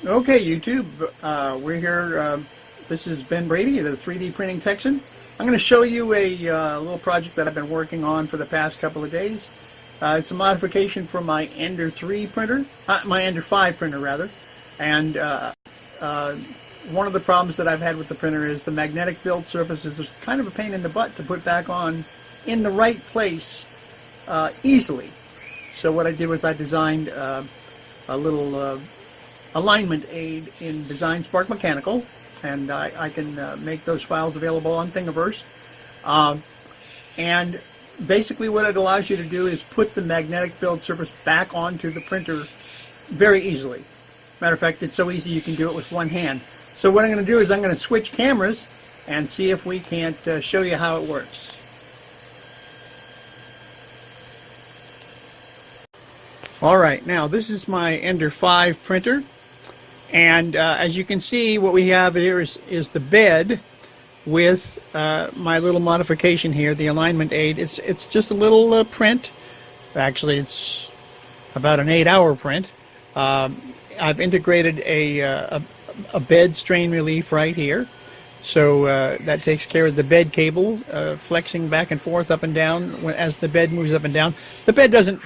Okay, YouTube, we're here. This is Ben Brady, the 3D Printing Texan. I'm going to show you a little project that I've been working on for the past couple of days. It's a modification for my Ender 3 printer, my Ender 5 printer rather. And one of the problems that I've had with the printer is the magnetic build surface is kind of a pain in the butt to put back on in the right place easily. So what I did was I designed a little alignment aid in Design Spark Mechanical, and I can make those files available on Thingiverse. And basically what it allows you to do is put the magnetic build surface back onto the printer very easily. Matter of fact, it's so easy you can do it with one hand. So what I'm going to do is I'm going to switch cameras and see if we can't show you how it works. Alright, now this is my Ender 5 printer. And as you can see, what we have here is the bed with my little modification here, the alignment aid. It's just a little print. Actually, it's about an 8-hour print. I've integrated a bed strain relief right here. So that takes care of the bed cable flexing back and forth, up and down as the bed moves up and down. The bed doesn't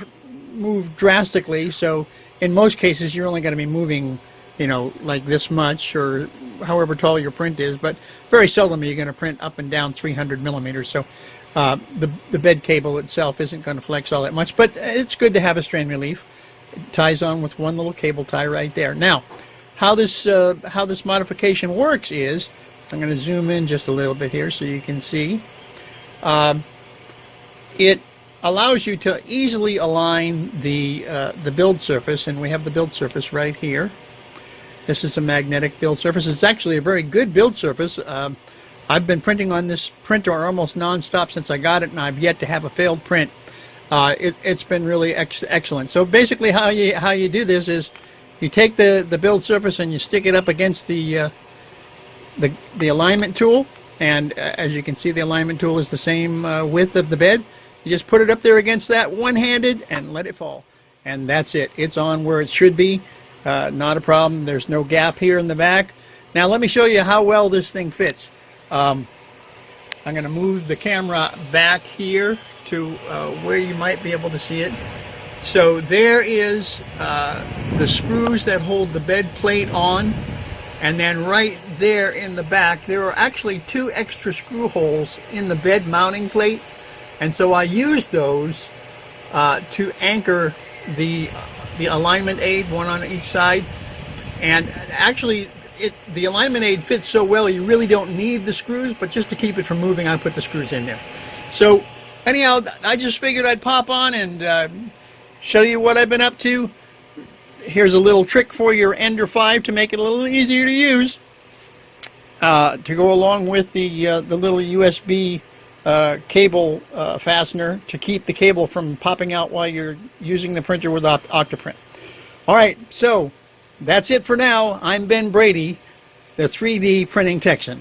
move drastically, so in most cases you're only going to be moving, you know, like this much or however tall your print is, but very seldom are you going to print up and down 300 millimeters. So the bed cable itself isn't going to flex all that much, but it's good to have a strain relief. It ties on with one little cable tie right there. Now, how this modification works is, I'm going to zoom in just a little bit here so you can see. It allows you to easily align the build surface, and we have the build surface right here. This is a magnetic build surface. It's actually a very good build surface. I've been printing on this printer almost non-stop since I got it, and I've yet to have a failed print. It's been really excellent. So basically how you do this is you take the build surface and you stick it up against the alignment tool, and as you can see, the alignment tool is the same width of the bed. You just put it up there against that one-handed and let it fall. And that's it. It's on where it should be. Not a problem. There's no gap here in the back. Now let me show you how well this thing fits. I'm going to move the camera back here to where you might be able to see it. So there is the screws that hold the bed plate on. And then right there in the back, there are actually 2 extra screw holes in the bed mounting plate. And so I use those to anchor the alignment aid, one on each side. And actually, the alignment aid fits so well you really don't need the screws, but just to keep it from moving, I put the screws in there. So anyhow, I just figured I'd pop on and show you what I've been up to. Here's a little trick for your Ender 5 to make it a little easier to use. To go along with the little USB cable fastener to keep the cable from popping out while you're using the printer with Octoprint. Alright, so that's it for now. I'm Ben Brady, the 3D Printing Texan.